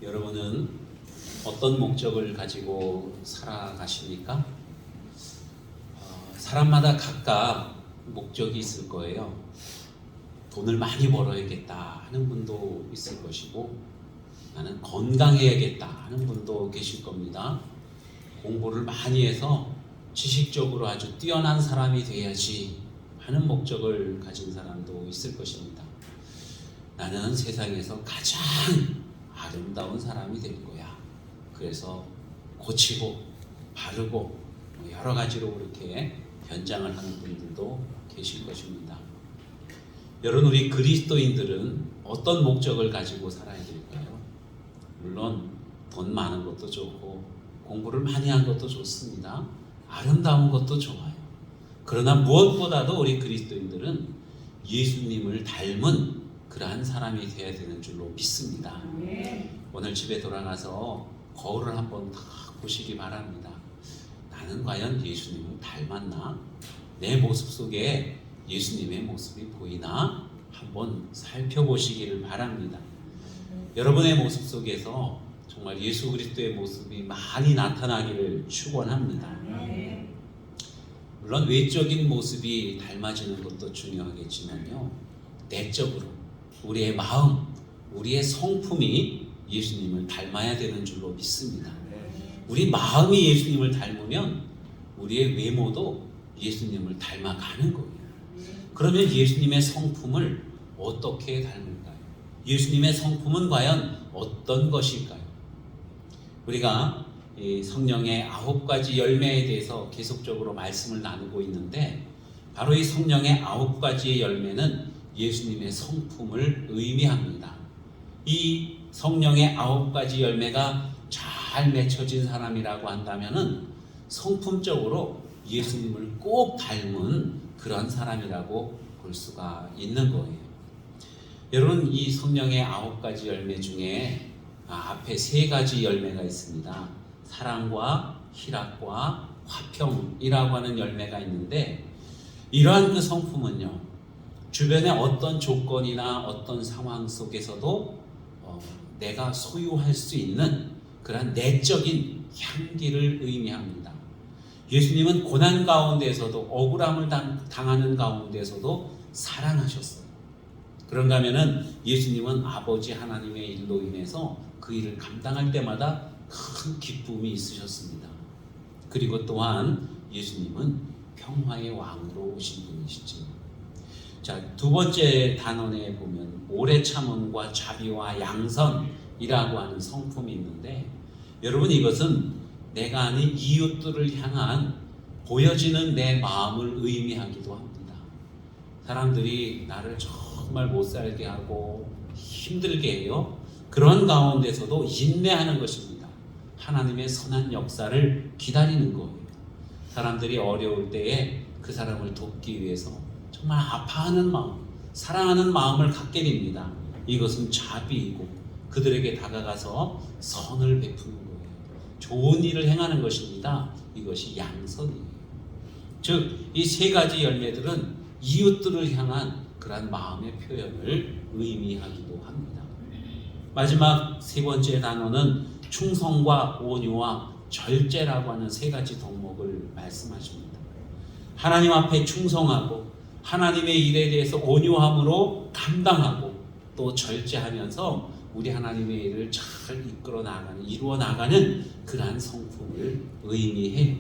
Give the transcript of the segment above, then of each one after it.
여러분은 어떤 목적을 가지고 살아가십니까? 사람마다 각각 목적이 있을 거예요. 돈을 많이 벌어야겠다 하는 분도 있을 것이고, 나는 건강해야겠다 하는 분도 계실 겁니다. 공부를 많이 해서 지식적으로 아주 뛰어난 사람이 돼야지 하는 목적을 가진 사람도 있을 것입니다. 나는 세상에서 가장 아름다운 사람이 될 거야. 그래서 고치고 바르고 여러 가지로 그렇게 변장을 하는 분들도 계실 것입니다. 여러분, 우리 그리스도인들은 어떤 목적을 가지고 살아야 될까요? 물론 돈 많은 것도 좋고 공부를 많이 한 것도 좋습니다. 아름다운 것도 좋아요. 그러나 무엇보다도 우리 그리스도인들은 예수님을 닮은 그러한 사람이 되어야 되는 줄로 믿습니다. 오늘 집에 돌아가서 거울을 한번 딱 보시기 바랍니다. 나는 과연 예수님을 닮았나? 내 모습 속에 예수님의 모습이 보이나? 한번 살펴보시기를 바랍니다. 여러분의 모습 속에서 정말 예수 그리스도의 모습이 많이 나타나기를 축원합니다. 물론 외적인 모습이 닮아지는 것도 중요하겠지만요, 내적으로 우리의 마음, 우리의 성품이 예수님을 닮아야 되는 줄로 믿습니다. 우리 마음이 예수님을 닮으면 우리의 외모도 예수님을 닮아가는 거예요. 그러면 예수님의 성품을 어떻게 닮을까요? 예수님의 성품은 과연 어떤 것일까요? 우리가 이 성령의 9가지 열매에 대해서 계속적으로 말씀을 나누고 있는데, 바로 이 성령의 9가지의 열매는 예수님의 성품을 의미합니다. 이 성령의 9가지 열매가 잘 맺혀진 사람이라고 한다면은 성품적으로 예수님을 꼭 닮은 그런 사람이라고 볼 수가 있는 거예요. 여러분, 이 성령의 9가지 열매 중에 앞에 3가지 열매가 있습니다. 사랑과 희락과 화평이라고 하는 열매가 있는데, 이러한 그 성품은요, 주변의 어떤 조건이나 어떤 상황 속에서도 내가 소유할 수 있는 그런 내적인 향기를 의미합니다. 예수님은 고난 가운데에서도, 억울함을 당하는 가운데에서도 사랑하셨어요. 그런가 하면은 예수님은 아버지 하나님의 일로 인해서 그 일을 감당할 때마다 큰 기쁨이 있으셨습니다. 그리고 또한 예수님은 평화의 왕으로 오신 분이시죠. 자, 2번째 단원에 보면 오래 참음과 자비와 양선이라고 하는 성품이 있는데, 여러분, 이것은 내가 아닌 이웃들을 향한 보여지는 내 마음을 의미하기도 합니다. 사람들이 나를 정말 못살게 하고 힘들게 해요. 그런 가운데서도 인내하는 것입니다. 하나님의 선한 역사를 기다리는 거예요. 사람들이 어려울 때에 그 사람을 돕기 위해서 정말 아파하는 마음, 사랑하는 마음을 갖게 됩니다. 이것은 자비이고 그들에게 다가가서 선을 베푸는 거예요. 좋은 일을 행하는 것입니다. 이것이 양선이에요. 즉, 이 3가지 열매들은 이웃들을 향한 그러한 마음의 표현을 의미하기도 합니다. 마지막 3번째 단어는 충성과 온유와 절제라고 하는 3가지 덕목을 말씀하십니다. 하나님 앞에 충성하고 하나님의 일에 대해서 온유함으로 감당하고 또 절제하면서 우리 하나님의 일을 잘 이루어 나가는 그러한 성품을 의미해요.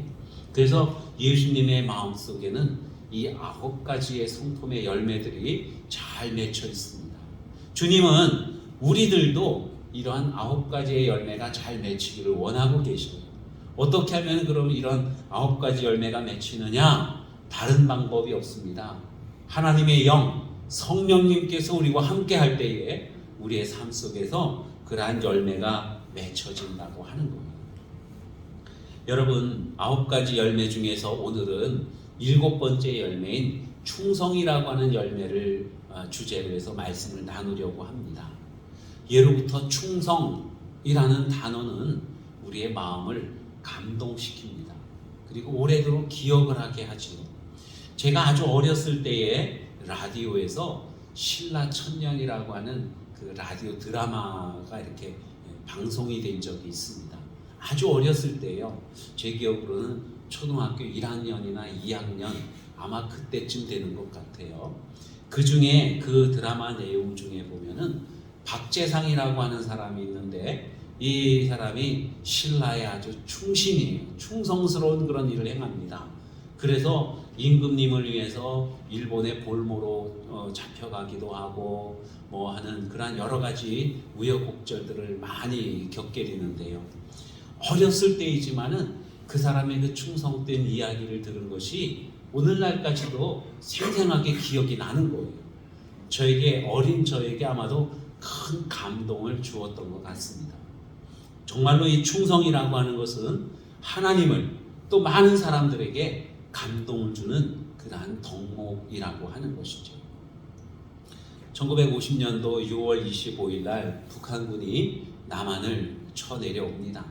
그래서 예수님의 마음속에는 이 9가지의 성품의 열매들이 잘 맺혀 있습니다. 주님은 우리들도 이러한 9가지의 열매가 잘 맺히기를 원하고 계셔요. 어떻게 하면 그럼 이런 9가지 열매가 맺히느냐? 다른 방법이 없습니다. 하나님의 영, 성령님께서 우리와 함께 할 때에 우리의 삶 속에서 그러한 열매가 맺혀진다고 하는 거예요. 여러분, 9가지 열매 중에서 오늘은 7번째 열매인 충성이라고 하는 열매를 주제로 해서 말씀을 나누려고 합니다. 예로부터 충성이라는 단어는 우리의 마음을 감동시킵니다. 그리고 오래도록 기억을 하게 하지요. 제가 아주 어렸을 때에 라디오에서 신라천년이라고 하는 그 라디오 드라마가 이렇게 방송이 된 적이 있습니다. 아주 어렸을 때요. 제 기억으로는 초등학교 1학년이나 2학년 아마 그때쯤 되는 것 같아요. 그 중에 그 드라마 내용 중에 보면은 박재상이라고 하는 사람이 있는데 이 사람이 신라의 아주 충신이에요. 충성스러운 그런 일을 행합니다. 그래서 임금님을 위해서 일본의 볼모로 잡혀가기도 하고 뭐 하는 그런 여러 가지 우여곡절들을 많이 겪게 되는데요. 어렸을 때이지만은 그 사람의 그 충성된 이야기를 들은 것이 오늘날까지도 생생하게 기억이 나는 거예요. 저에게 어린 저에게 아마도 큰 감동을 주었던 것 같습니다. 정말로 이 충성이라고 하는 것은 하나님을 또 많은 사람들에게 감동을 주는 그러한 덕목이라고 하는 것이죠. 1950년도 6월 25일 날 북한군이 남한을 쳐내려옵니다.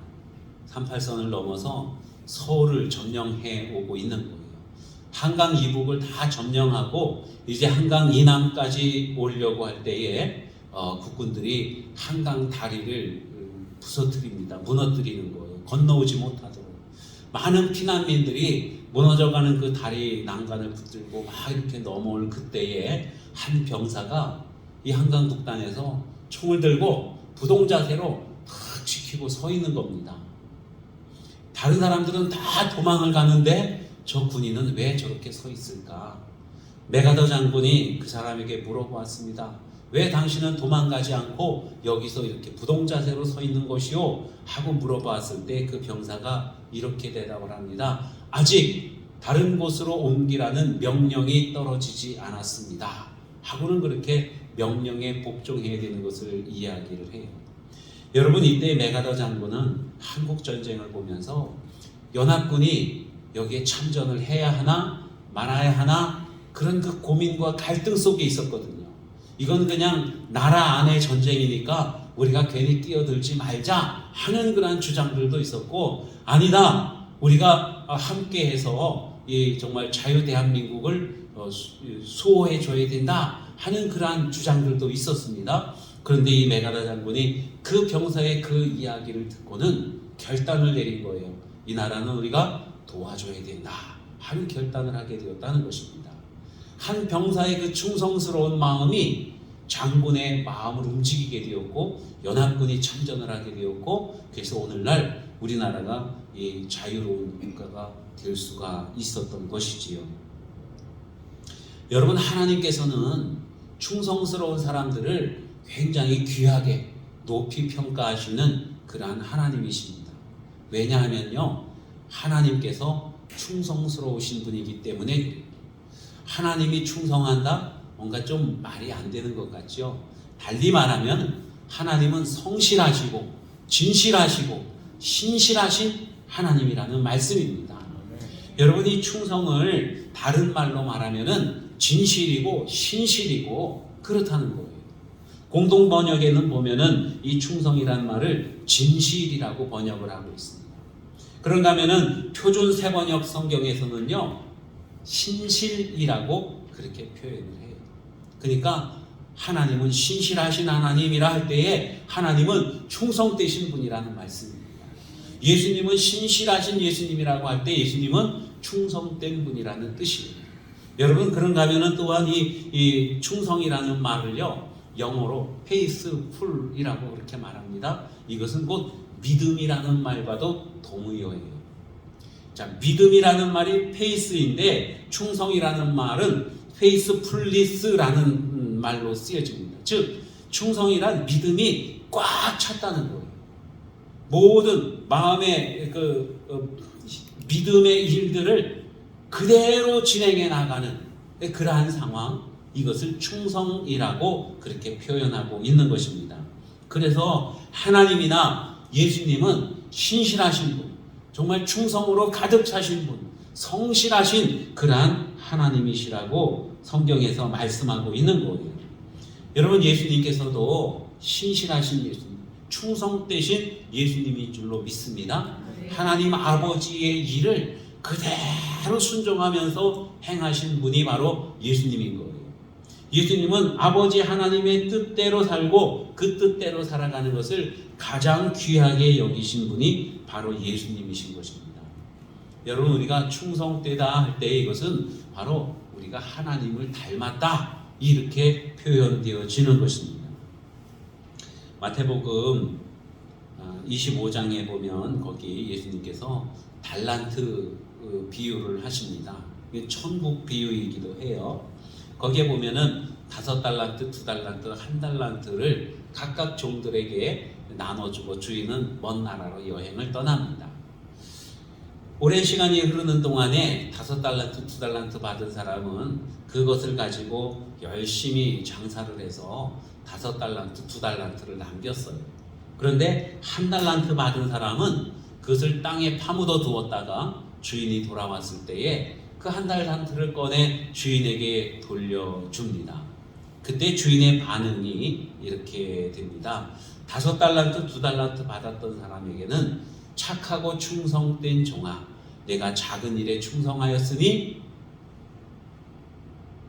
38선을 넘어서 서울을 점령해 오고 있는 거예요. 한강 이북을 다 점령하고 이제 한강 이남까지 오려고 할 때에 국군들이 한강 다리를 부서뜨립니다. 무너뜨리는 거예요. 건너오지 못하도록. 많은 피난민들이 무너져가는 그 다리 난간을 붙들고 막 이렇게 넘어올 그때에 한 병사가 이 한강 북단에서 총을 들고 부동자세로 탁 지키고 서 있는 겁니다. 다른 사람들은 다 도망을 가는데 저 군인은 왜 저렇게 서 있을까? 메가더 장군이 그 사람에게 물어보았습니다. 왜 당신은 도망가지 않고 여기서 이렇게 부동자세로 서 있는 것이오? 하고 물어봤을 때 그 병사가 이렇게 대답을 합니다. 아직 다른 곳으로 옮기라는 명령이 떨어지지 않았습니다. 하고는 그렇게 명령에 복종해야 되는 것을 이야기를 해요. 여러분, 이때 메가더 장군은 한국전쟁을 보면서 연합군이 여기에 참전을 해야 하나 말아야 하나 그런 그 고민과 갈등 속에 있었거든요. 이건 그냥 나라 안의 전쟁이니까 우리가 괜히 끼어들지 말자 하는 그런 주장들도 있었고, 아니다, 우리가 함께해서 이 정말 자유 대한민국을 수호해 줘야 된다 하는 그러한 주장들도 있었습니다. 그런데 이 메가더 장군이 그 병사의 그 이야기를 듣고는 결단을 내린 거예요. 이 나라는 우리가 도와줘야 된다 하는 결단을 하게 되었다는 것입니다. 한 병사의 그 충성스러운 마음이 장군의 마음을 움직이게 되었고 연합군이 참전을 하게 되었고, 그래서 오늘날 우리나라가 이 자유로운 국가가 될 수가 있었던 것이지요. 여러분, 하나님께서는 충성스러운 사람들을 굉장히 귀하게 높이 평가하시는 그러한 하나님이십니다. 왜냐하면요, 하나님께서 충성스러우신 분이기 때문에. 하나님이 충성한다? 뭔가 좀 말이 안 되는 것 같죠? 달리 말하면 하나님은 성실하시고 진실하시고 신실하신 하나님이라는 말씀입니다. 여러분, 이 충성을 다른 말로 말하면은 진실이고 신실이고 그렇다는 거예요. 공동 번역에는 보면은 이 충성이라는 말을 진실이라고 번역을 하고 있습니다. 그런가 하면은 표준 새번역 성경에서는요, 신실이라고 그렇게 표현을 해요. 그러니까 하나님은 신실하신 하나님이라 할 때에 하나님은 충성되신 분이라는 말씀입니다. 예수님은 신실하신 예수님이라고 할 때 예수님은 충성된 분이라는 뜻이에요. 여러분, 그런가 하면은 또한 이 충성이라는 말을요, 영어로 faithful이라고 그렇게 말합니다. 이것은 곧 믿음이라는 말과도 동의어예요. 자, 믿음이라는 말이 faith인데 충성이라는 말은 faithfulness라는 말로 쓰여집니다. 즉, 충성이란 믿음이 꽉 찼다는 거예요. 모든 마음의 믿음의 일들을 그대로 진행해 나가는 그러한 상황, 이것을 충성이라고 그렇게 표현하고 있는 것입니다. 그래서 하나님이나 예수님은 신실하신 분, 정말 충성으로 가득 차신 분, 성실하신 그러한 하나님이시라고 성경에서 말씀하고 있는 거예요. 여러분, 예수님께서도 신실하신 예수님, 충성되신 예수님인 줄로 믿습니다. 하나님 아버지의 일을 그대로 순종하면서 행하신 분이 바로 예수님인 거예요. 예수님은 아버지 하나님의 뜻대로 살고 그 뜻대로 살아가는 것을 가장 귀하게 여기신 분이 바로 예수님이신 것입니다. 여러분, 우리가 충성되다 할 때 이것은 바로 우리가 하나님을 닮았다 이렇게 표현되어지는 것입니다. 마태복음 25장에 보면 거기 예수님께서 달란트 비유를 하십니다. 이게 천국 비유이기도 해요. 거기에 보면은 5달란트, 2달란트, 1달란트를 각각 종들에게 나눠주고 주인은 먼 나라로 여행을 떠납니다. 오랜 시간이 흐르는 동안에 5달란트, 2달란트 받은 사람은 그것을 가지고 열심히 장사를 해서 5달란트, 2달란트를 남겼어요. 그런데 1달란트 받은 사람은 그것을 땅에 파묻어 두었다가 주인이 돌아왔을 때에 그 1달란트를 꺼내 주인에게 돌려줍니다. 그때 주인의 반응이 이렇게 됩니다. 5달란트, 2달란트 받았던 사람에게는 착하고 충성된 종아, 내가 작은 일에 충성하였으니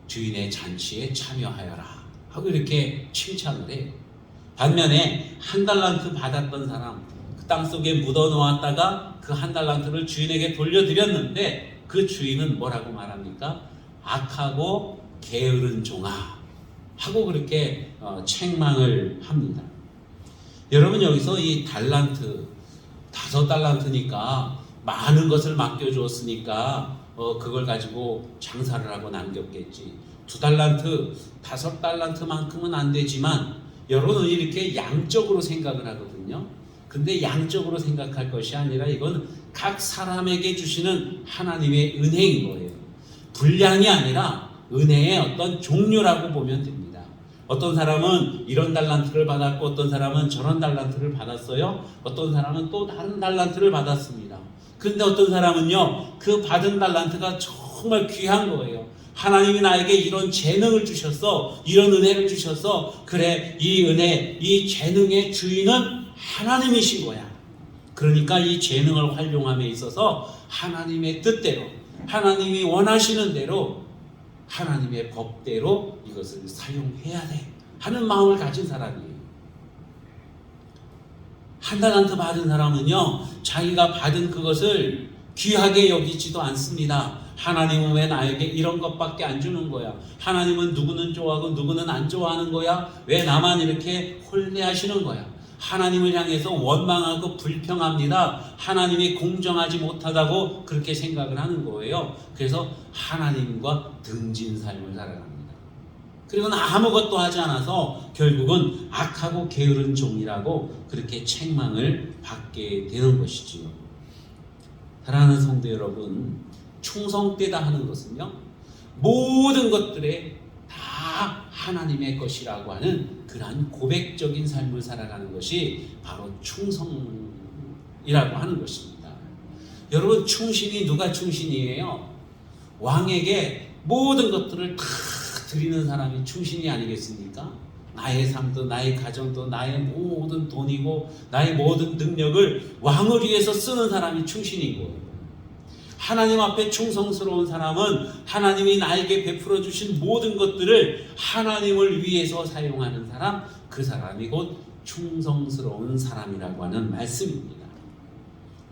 주인의 잔치에 참여하여라 하고 이렇게 칭찬을 해요. 반면에 1달란트 받았던 사람, 그 땅속에 묻어 놓았다가 그 1달란트를 주인에게 돌려드렸는데 그 주인은 뭐라고 말합니까? 악하고 게으른 종아 하고 그렇게 책망을 합니다. 여러분, 여기서 이 달란트, 5달란트니까 많은 것을 맡겨주었으니까 그걸 가지고 장사를 하고 남겼겠지. 2달란트, 5달란트만큼은 안 되지만 여러분은 이렇게 양적으로 생각을 하거든요. 근데 양적으로 생각할 것이 아니라 이건 각 사람에게 주시는 하나님의 은혜인 거예요. 분량이 아니라 은혜의 어떤 종류라고 보면 됩니다. 어떤 사람은 이런 달란트를 받았고 어떤 사람은 저런 달란트를 받았어요. 어떤 사람은 또 다른 달란트를 받았습니다. 근데 어떤 사람은요, 그 받은 달란트가 정말 귀한 거예요. 하나님이 나에게 이런 재능을 주셨어, 이런 은혜를 주셨어. 그래, 이 은혜, 이 재능의 주인은 하나님이신 거야. 그러니까 이 재능을 활용함에 있어서 하나님의 뜻대로, 하나님이 원하시는 대로, 하나님의 법대로 이것을 사용해야 돼 하는 마음을 가진 사람이에요. 1달란트 받은 사람은요, 자기가 받은 그것을 귀하게 여기지도 않습니다. 하나님은 왜 나에게 이런 것밖에 안 주는 거야? 하나님은 누구는 좋아하고 누구는 안 좋아하는 거야? 왜 나만 이렇게 혼내하시는 거야? 하나님을 향해서 원망하고 불평합니다. 하나님이 공정하지 못하다고 그렇게 생각을 하는 거예요. 그래서 하나님과 등진 삶을 살아갑니다. 그리고 아무것도 하지 않아서 결국은 악하고 게으른 종이라고 그렇게 책망을 받게 되는 것이지요. 사랑하는 성도 여러분, 충성되다 하는 것은요, 모든 것들에 다 하나님의 것이라고 하는 그러한 고백적인 삶을 살아가는 것이 바로 충성이라고 하는 것입니다. 여러분, 충신이 누가 충신이에요? 왕에게 모든 것들을 다 드리는 사람이 충신이 아니겠습니까? 나의 삶도 나의 가정도 나의 모든 돈이고 나의 모든 능력을 왕을 위해서 쓰는 사람이 충신인 거예요. 하나님 앞에 충성스러운 사람은 하나님이 나에게 베풀어 주신 모든 것들을 하나님을 위해서 사용하는 사람, 그 사람이 곧 충성스러운 사람이라고 하는 말씀입니다.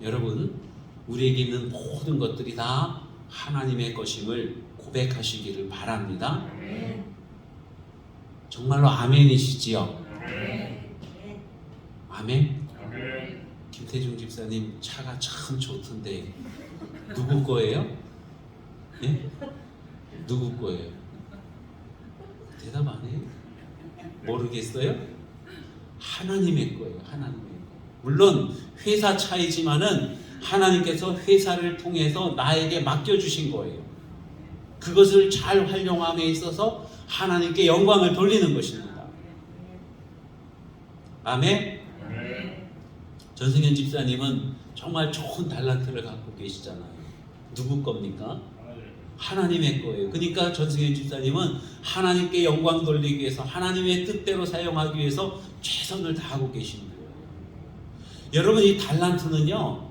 여러분, 우리에게 있는 모든 것들이 다 하나님의 것임을 고백하시기를 바랍니다. 정말로 아멘이시지요? 아멘? 김태중 집사님 차가 참 좋던데 누구 거예요? 예? 누구 거예요? 대답 안 해요? 모르겠어요? 하나님의 거예요. 하나님의 거. 물론 회사 차이지만은 하나님께서 회사를 통해서 나에게 맡겨주신 거예요. 그것을 잘 활용함에 있어서 하나님께 영광을 돌리는 것입니다. 아멘? 전승현 집사님은 정말 좋은 달란트를 갖고 계시잖아요. 누구 겁니까? 하나님의 거예요. 그러니까 전승현 집사님은 하나님께 영광 돌리기 위해서 하나님의 뜻대로 사용하기 위해서 최선을 다하고 계신 거예요. 여러분, 이 달란트는요,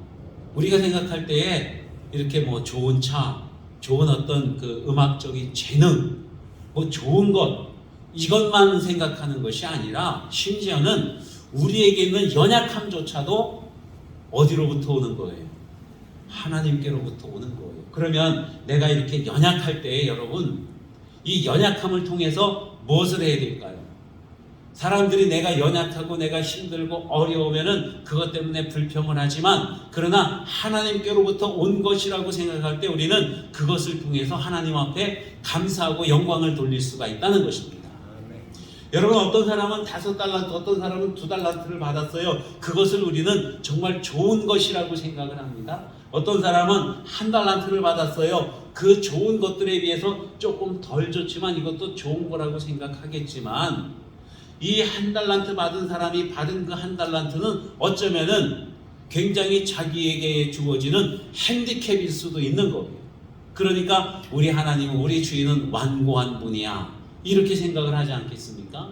우리가 생각할 때에 이렇게 좋은 차, 좋은 어떤 그 음악적인 재능, 좋은 것, 이것만 생각하는 것이 아니라 심지어는 우리에게 있는 연약함조차도 어디로부터 오는 거예요? 하나님께로부터 오는 거예요. 그러면 내가 이렇게 연약할 때 여러분, 이 연약함을 통해서 무엇을 해야 될까요? 사람들이 내가 연약하고 내가 힘들고 어려우면은 그것 때문에 불평을 하지만, 그러나 하나님께로부터 온 것이라고 생각할 때 우리는 그것을 통해서 하나님 앞에 감사하고 영광을 돌릴 수가 있다는 것입니다. 여러분, 어떤 사람은 5달란트, 어떤 사람은 2달란트를 받았어요. 그것을 우리는 정말 좋은 것이라고 생각을 합니다. 어떤 사람은 1달란트를 받았어요. 그 좋은 것들에 비해서 조금 덜 좋지만 이것도 좋은 거라고 생각하겠지만, 이 1달란트 받은 사람이 받은 그 1달란트는 어쩌면은 굉장히 자기에게 주어지는 핸디캡일 수도 있는 거예요. 그러니까 우리 하나님은, 우리 주인은 완고한 분이야, 이렇게 생각을 하지 않겠습니까?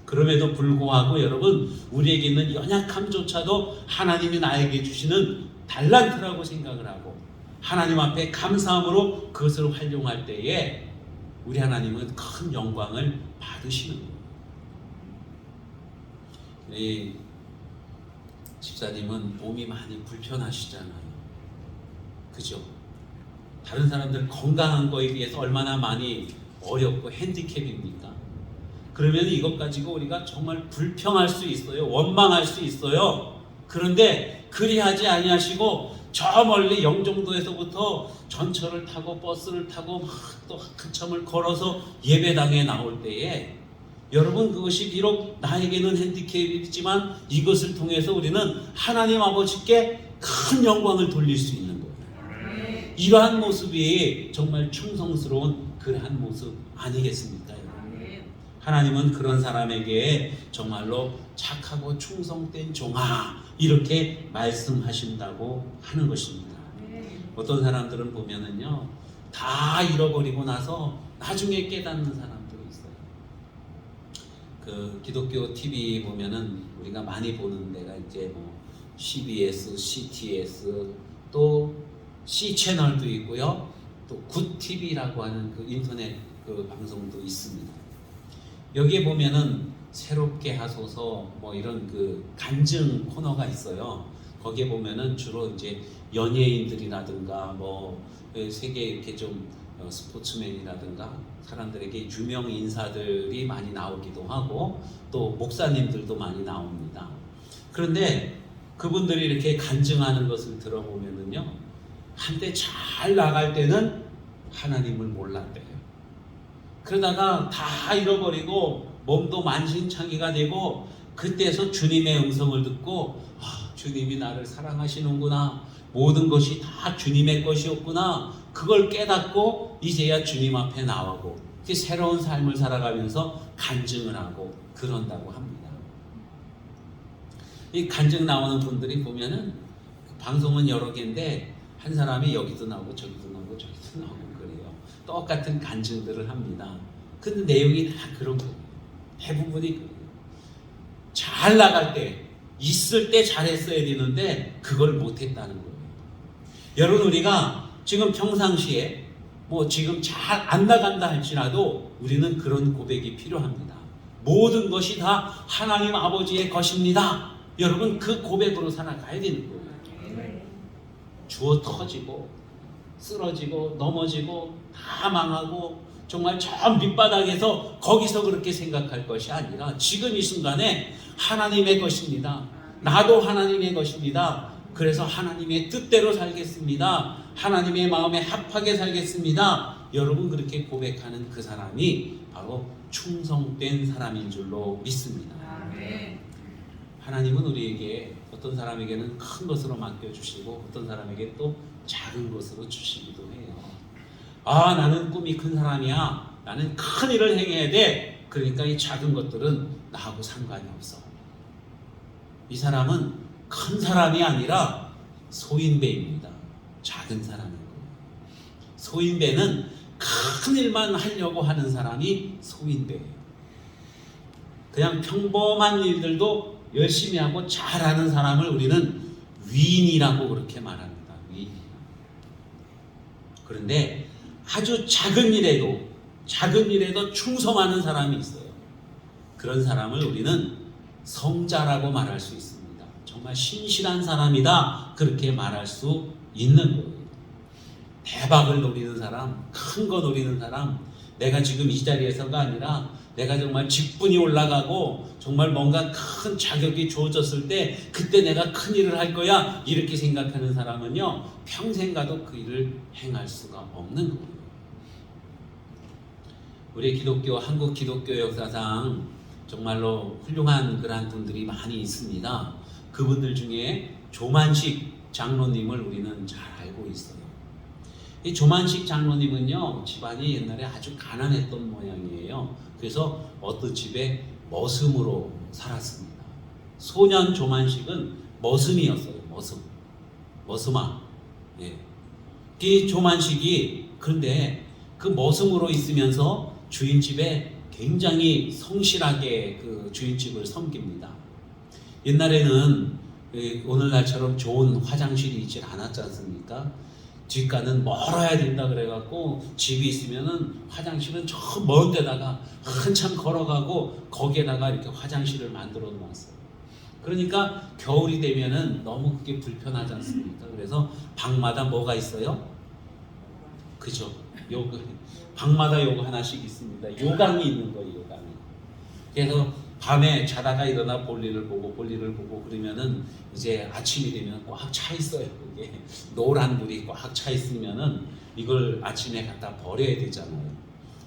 그럼에도 불구하고 여러분, 우리에게 있는 연약함조차도 하나님이 나에게 주시는 달란트라고 생각을 하고 하나님 앞에 감사함으로 그것을 활용할 때에 우리 하나님은 큰 영광을 받으시는 거예요. 이 집사님은 몸이 많이 불편하시잖아요. 그죠? 다른 사람들 건강한 거에 비해서 얼마나 많이 어렵고 핸디캡입니까? 그러면 이것 가지고 우리가 정말 불평할 수 있어요. 원망할 수 있어요. 그런데 그리하지 아니하시고 저 멀리 영종도에서부터 전철을 타고 버스를 타고 막 또 한참을 걸어서 예배당에 나올 때에 여러분, 그것이 비록 나에게는 핸디캡이지만 이것을 통해서 우리는 하나님 아버지께 큰 영광을 돌릴 수 있는 거예요. 이러한 모습이 정말 충성스러운 그러한 모습 아니겠습니까? 하나님은 그런 사람에게 정말로 착하고 충성된 종아, 이렇게 말씀하신다고 하는 것입니다. 어떤 사람들은 보면은요, 다 잃어버리고 나서 나중에 깨닫는 사람들이 있어요. 그 기독교 TV 보면은 우리가 많이 보는 데가 이제 뭐 CBS, CTS, 또 C 채널도 있고요, 또 굿TV라고 하는 그 인터넷 그 방송도 있습니다. 여기에 보면은 새롭게 하소서 뭐 이런 그 간증 코너가 있어요. 거기에 보면은 주로 이제 연예인들이라든가 뭐 세계 이렇게 좀 스포츠맨이라든가 사람들에게 유명 인사들이 많이 나오기도 하고 또 목사님들도 많이 나옵니다. 그런데 그분들이 이렇게 간증하는 것을 들어보면은요, 한때 잘 나갈 때는 하나님을 몰랐대요. 그러다가 다 잃어버리고 몸도 만신창이가 되고 그때서 주님의 음성을 듣고, 아, 주님이 나를 사랑하시는구나, 모든 것이 다 주님의 것이었구나, 그걸 깨닫고 이제야 주님 앞에 나오고 새로운 삶을 살아가면서 간증을 하고 그런다고 합니다. 이 간증 나오는 분들이 보면은 방송은 여러 개인데 한 사람이 여기도 나오고 저기도 나오고 저기도 나오고 그래요. 똑같은 간증들을 합니다. 근데 내용이 다 그런 거예요. 대부분이 그래요. 잘 나갈 때, 있을 때 잘했어야 되는데 그걸 못했다는 거예요. 여러분, 우리가 지금 평상시에 뭐 지금 잘 안 나간다 할지라도 우리는 그런 고백이 필요합니다. 모든 것이 다 하나님 아버지의 것입니다. 여러분, 그 고백으로 살아가야 되는 거예요. 주워 터지고 쓰러지고 넘어지고 다 망하고 정말 저 밑바닥에서 거기서 그렇게 생각할 것이 아니라 지금 이 순간에 하나님의 것입니다. 나도 하나님의 것입니다. 그래서 하나님의 뜻대로 살겠습니다. 하나님의 마음에 합하게 살겠습니다. 여러분, 그렇게 고백하는 그 사람이 바로 충성된 사람인 줄로 믿습니다. 하나님은 우리에게 어떤 사람에게는 큰 것으로 맡겨주시고 어떤 사람에게 또 작은 것으로 주시기도 해요. 아, 나는 꿈이 큰 사람이야, 나는 큰 일을 행해야 돼, 그러니까 이 작은 것들은 나하고 상관이 없어. 이 사람은 큰 사람이 아니라 소인배입니다. 작은 사람이고, 소인배는 큰 일만 하려고 하는 사람이 소인배예요. 그냥 평범한 일들도 열심히 하고 잘하는 사람을 우리는 위인이라고 그렇게 말합니다. 위인. 그런데 아주 작은 일에도 충성하는 사람이 있어요. 그런 사람을 우리는 성자라고 말할 수 있습니다. 정말 신실한 사람이다, 그렇게 말할 수 있는 거예요. 대박을 노리는 사람, 큰 거 노리는 사람, 내가 지금 이 자리에서가 아니라 내가 정말 직분이 올라가고 정말 뭔가 큰 자격이 주어졌을 때 그때 내가 큰 일을 할 거야, 이렇게 생각하는 사람은요, 평생 가도 그 일을 행할 수가 없는 거예요. 우리 기독교, 한국 기독교 역사상 정말로 훌륭한 그러한 분들이 많이 있습니다. 그분들 중에 조만식 장로님을 우리는 잘 알고 있어요. 이 조만식 장로님은요, 집안이 옛날에 아주 가난했던 모양이에요. 그래서 어떤 집에 머슴으로 살았습니다. 소년 조만식은 머슴이었어요. 머슴아. 예. 이 조만식이 그런데 그 머슴으로 있으면서 주인집에 굉장히 성실하게 그 주인집을 섬깁니다. 옛날에는 오늘날처럼 좋은 화장실이 있지 않았지 않습니까? 뒷가는 멀어야 된다 그래갖고 집이 있으면은 화장실은 저 먼 데다가 한참 걸어가고 거기에다가 이렇게 화장실을 만들어 놨어요. 그러니까 겨울이 되면은 너무 그게 불편하지 않습니까? 그래서 방마다 뭐가 있어요? 그죠? 방마다 요거 하나씩 있습니다. 요강이 있는 거예요, 요강이. 그래서 밤에 자다가 일어나 볼일을 보고 그러면은 이제 아침이 되면 꽉 차 있어요. 그게 노란 물이 꽉 차 있으면은 이걸 아침에 갖다 버려야 되잖아요.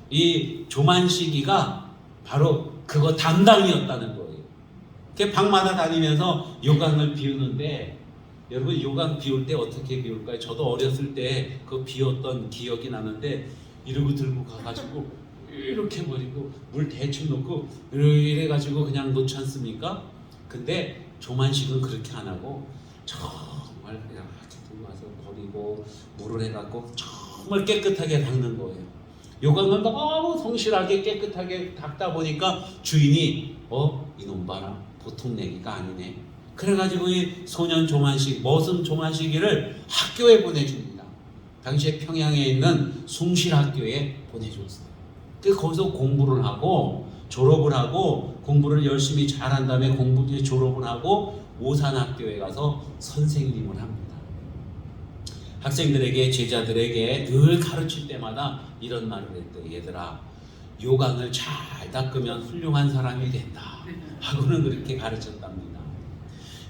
이 조만식이가 바로 그거 담당이었다는 거예요. 그 방마다 다니면서 요강을 비우는데, 여러분 요강 비울 때 어떻게 비울까요? 저도 어렸을 때 그 비웠던 기억이 나는데, 이러고 들고 가가지고 이렇게 버리고 물 대충 넣고 이래가지고 그냥 놓지 않습니까? 근데 조만식은 그렇게 안 하고 정말 그냥 들고 와서 버리고 물을 해갖고 정말 깨끗하게 닦는 거예요. 요강을 너무 성실하게 깨끗하게 닦다 보니까 주인이 이놈 봐라, 보통 내기가 아니네. 그래가지고 이 소년 조만식, 머슴 조만식이를 학교에 보내줍니다. 당시에 평양에 있는 숭실학교에 보내줬어요. 그래서 거기서 공부를 하고 졸업을 하고 공부를 열심히 잘한 다음에 졸업을 하고 오산학교에 가서 선생님을 합니다. 학생들에게, 제자들에게 늘 가르칠 때마다 이런 말을 했대요. 얘들아, 요강을 잘 닦으면 훌륭한 사람이 된다 하고는 그렇게 가르쳤답니다.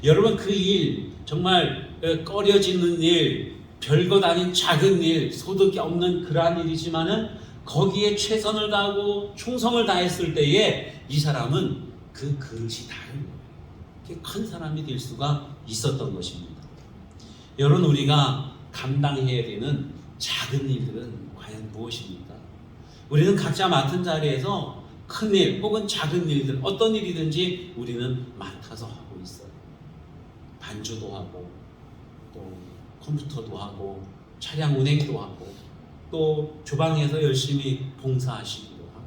여러분, 그 일, 정말 꺼려지는 일, 별것 아닌 작은 일, 소득이 없는 그러한 일이지만은 거기에 최선을 다하고 충성을 다했을 때에 이 사람은 그 그릇이 다른 거예요. 큰 사람이 될 수가 있었던 것입니다. 여러분, 우리가 감당해야 되는 작은 일들은 과연 무엇입니까? 우리는 각자 맡은 자리에서 큰 일 혹은 작은 일들, 어떤 일이든지 우리는 맡아서 하고 있어요. 반주도 하고 또 컴퓨터도 하고 차량 운행도 하고 또 주방에서 열심히 봉사하시기도 하고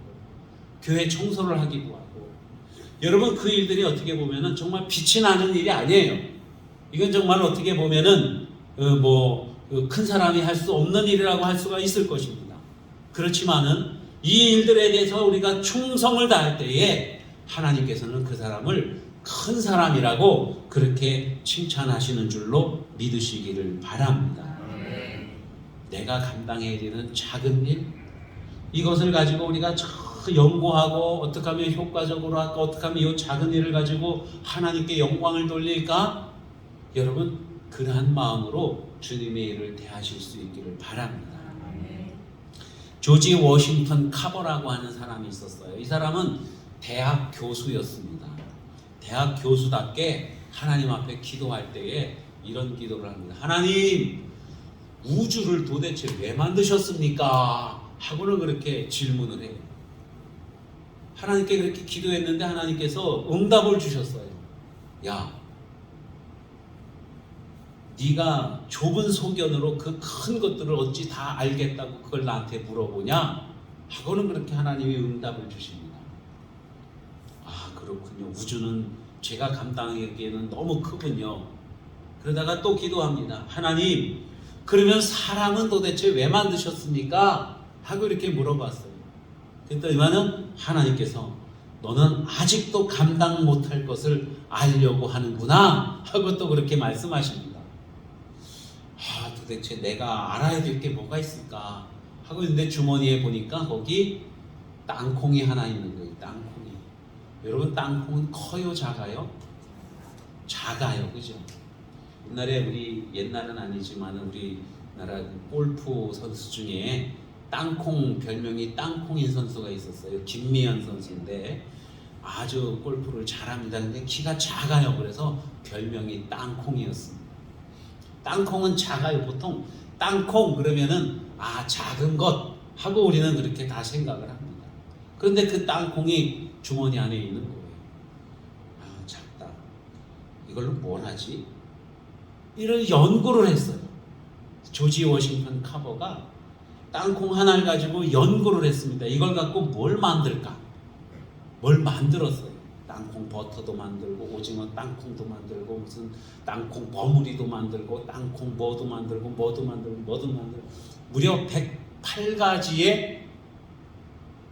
교회 청소를 하기도 하고, 여러분 그 일들이 어떻게 보면은 정말 빛이 나는 일이 아니에요. 이건 정말 어떻게 보면은 큰 사람이 할 수 없는 일이라고 할 수가 있을 것입니다. 그렇지만은 이 일들에 대해서 우리가 충성을 다할 때에 하나님께서는 그 사람을 큰 사람이라고 그렇게 칭찬하시는 줄로 믿으시기를 바랍니다. 내가 감당해야 되는 작은 일, 이것을 가지고 우리가 연구하고 어떻게 하면 효과적으로 할까, 어떻게 하면 이 작은 일을 가지고 하나님께 영광을 돌릴까, 여러분 그러한 마음으로 주님의 일을 대하실 수 있기를 바랍니다. 조지 워싱턴 카버라고 하는 사람이 있었어요. 이 사람은 대학 교수였습니다. 대학 교수답게 하나님 앞에 기도할 때에 이런 기도를 합니다. 하나님, 우주를 도대체 왜 만드셨습니까? 하고는 그렇게 질문을 해요. 하나님께 그렇게 기도했는데 하나님께서 응답을 주셨어요. 야, 네가 좁은 소견으로 그 큰 것들을 어찌 다 알겠다고 그걸 나한테 물어보냐? 하고는 그렇게 하나님이 응답을 주십니다. 아, 그렇군요. 우주는 제가 감당하기에는 너무 크군요. 그러다가 또 기도합니다. 하나님, 그러면 사람은 도대체 왜 만드셨습니까? 하고 이렇게 물어봤어요. 그랬더니만은 하나님께서 너는 아직도 감당 못할 것을 알려고 하는구나 하고 또 그렇게 말씀하십니다. 도대체 내가 알아야 될 게 뭐가 있을까 하고 있는데 주머니에 보니까 거기 땅콩이 하나 있는 거예요. 땅콩이. 여러분, 땅콩은 커요, 작아요? 작아요, 그죠? 옛날은 아니지만 우리나라 골프 선수 중에 땅콩, 별명이 땅콩인 선수가 있었어요. 김미연 선수인데 아주 골프를 잘합니다. 근데 키가 작아요. 그래서 별명이 땅콩이었습니다. 땅콩은 작아요. 보통 땅콩 그러면은 작은 것 하고 우리는 그렇게 다 생각을 합니다. 그런데 그 땅콩이 주머니 안에 있는 거예요. 작다. 이걸로 뭘 하지? 이런 연구를 했어요. 조지 워싱턴 카버가 땅콩 하나를 가지고 연구를 했습니다. 이걸 갖고 뭘 만들까? 뭘 만들었어요. 땅콩 버터도 만들고 오징어 땅콩도 만들고 무슨 땅콩 버무리도 만들고 땅콩 뭐도 만들고 무려 108가지의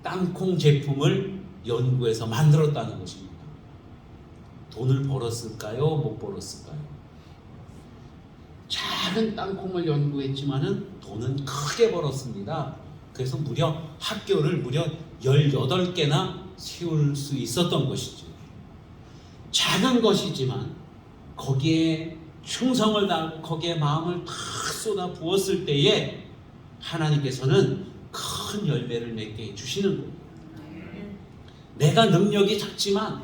땅콩 제품을 연구해서 만들었다는 것입니다. 돈을 벌었을까요? 못 벌었을까요? 작은 땅콩을 연구했지만은 돈은 크게 벌었습니다. 그래서 학교를 무려 18개나 세울 수 있었던 것이죠. 작은 것이지만 거기에 충성을 다하고 거기에 마음을 다 쏟아 부었을 때에 하나님께서는 큰 열매를 맺게 해주시는 거예요. 내가 능력이 작지만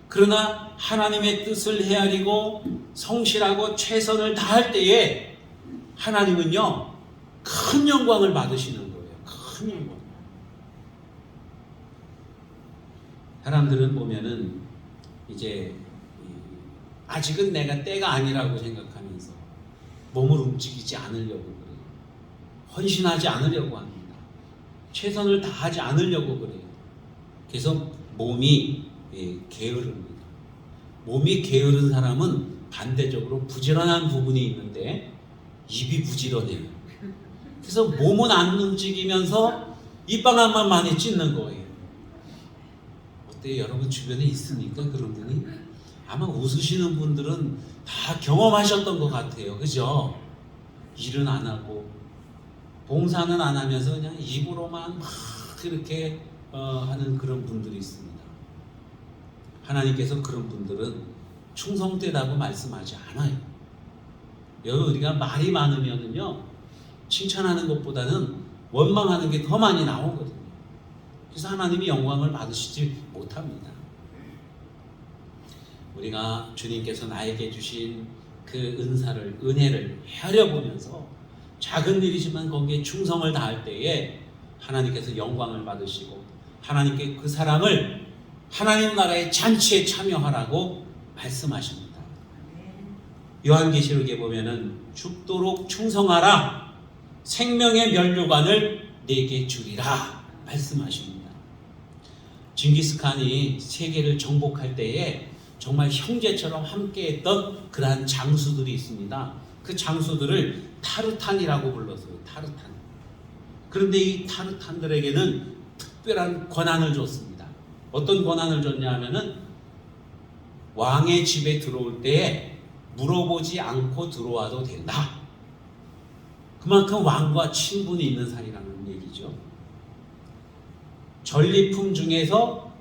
그러나 하나님의 뜻을 헤아리고 성실하고 최선을 다할 때에 하나님은요 큰 영광을 받으시는 거예요. 큰 영광. 사람들은 보면은 이제 아직은 내가 때가 아니라고 생각하면서 몸을 움직이지 않으려고 그래요. 헌신하지 않으려고 합니다. 최선을 다하지 않으려고 그래요. 그래서 몸이 게으릅니다. 몸이 게으른 사람은 반대적으로 부지런한 부분이 있는데 입이 부지런해요. 그래서 몸은 안 움직이면서 입방아만 많이 찢는 거예요. 어때요? 여러분 주변에 있습니까? 그런 분이? 아마 웃으시는 분들은 다 경험하셨던 것 같아요. 그죠? 일은 안 하고 봉사는 안 하면서 그냥 입으로만 막 이렇게 하는 그런 분들이 있습니다. 하나님께서 그런 분들은 충성되다고 말씀하지 않아요. 여러분, 우리가 말이 많으면요 칭찬하는 것보다는 원망하는 게 더 많이 나오거든요. 그래서 하나님이 영광을 받으시지 못합니다. 우리가 주님께서 나에게 주신 그 은혜를 헤아려 보면서 작은 일이지만 거기에 충성을 다할 때에 하나님께서 영광을 받으시고 하나님께 그 사람을 하나님 나라의 잔치에 참여하라고 말씀하십니다. 요한계시록에 보면은 죽도록 충성하라, 생명의 면류관을 내게 주리라 말씀하십니다. 징기스칸이 세계를 정복할 때에 정말 형제처럼 함께했던 그러한 장수들이 있습니다. 그 장수들을 타르탄이라고 불렀어요. 타르탄. 그런데 이 타르탄들에게는 특별한 권한을 줬습니다. 어떤 권한을 줬냐 하면은 왕의 집에 들어올 때에 물어보지 않고 들어와도 된다. 그만큼 왕과 친분이 있는 사이라는 얘기죠. 전리품 중에서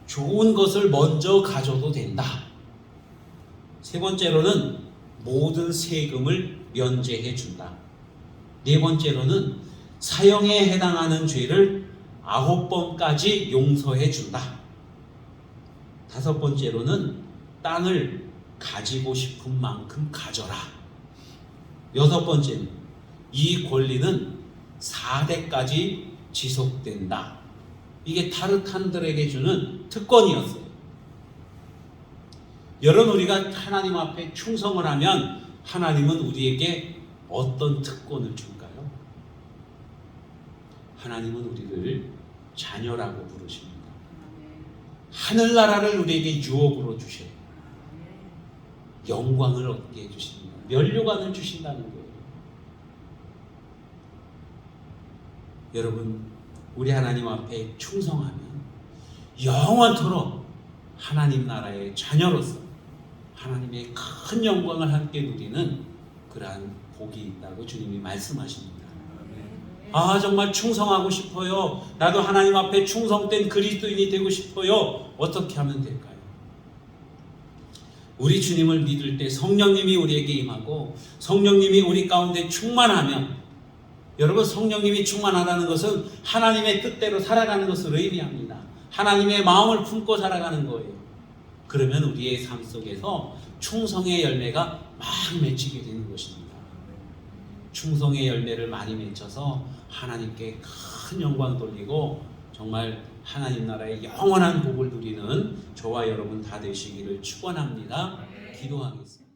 좋은 것을 먼저 가져도 된다. 세 번째로는 모든 세금을 면제해 준다. 네 번째로는 사형에 해당하는 죄를 9번까지 용서해 준다. 다섯 번째로는 땅을 가지고 싶은 만큼 가져라. 여섯 번째는 이 권리는 4대까지 지속된다. 이게 타르탄들에게 주는 특권이었어요. 여러분, 우리가 하나님 앞에 충성을 하면 하나님은 우리에게 어떤 특권을 줄까요? 하나님은 우리를 자녀라고 부르십니다. 하늘나라를 우리에게 유업으로 주셔요. 영광을 얻게 해주십니다. 면류관을 주신다는 거예요. 여러분, 우리 하나님 앞에 충성하면 영원토록 하나님 나라의 자녀로서 하나님의 큰 영광을 함께 누리는 그러한 복이 있다고 주님이 말씀하십니다. 아, 정말 충성하고 싶어요. 나도 하나님 앞에 충성된 그리스도인이 되고 싶어요. 어떻게 하면 될까요? 우리 주님을 믿을 때 성령님이 우리에게 임하고 성령님이 우리 가운데 충만하면, 여러분, 성령님이 충만하다는 것은 하나님의 뜻대로 살아가는 것을 의미합니다. 하나님의 마음을 품고 살아가는 거예요. 그러면 우리의 삶 속에서 충성의 열매가 많이 맺히게 되는 것입니다. 충성의 열매를 많이 맺혀서 하나님께 큰 영광 돌리고 정말 하나님 나라의 영원한 복을 누리는 저와 여러분 다 되시기를 축원합니다. 기도하겠습니다.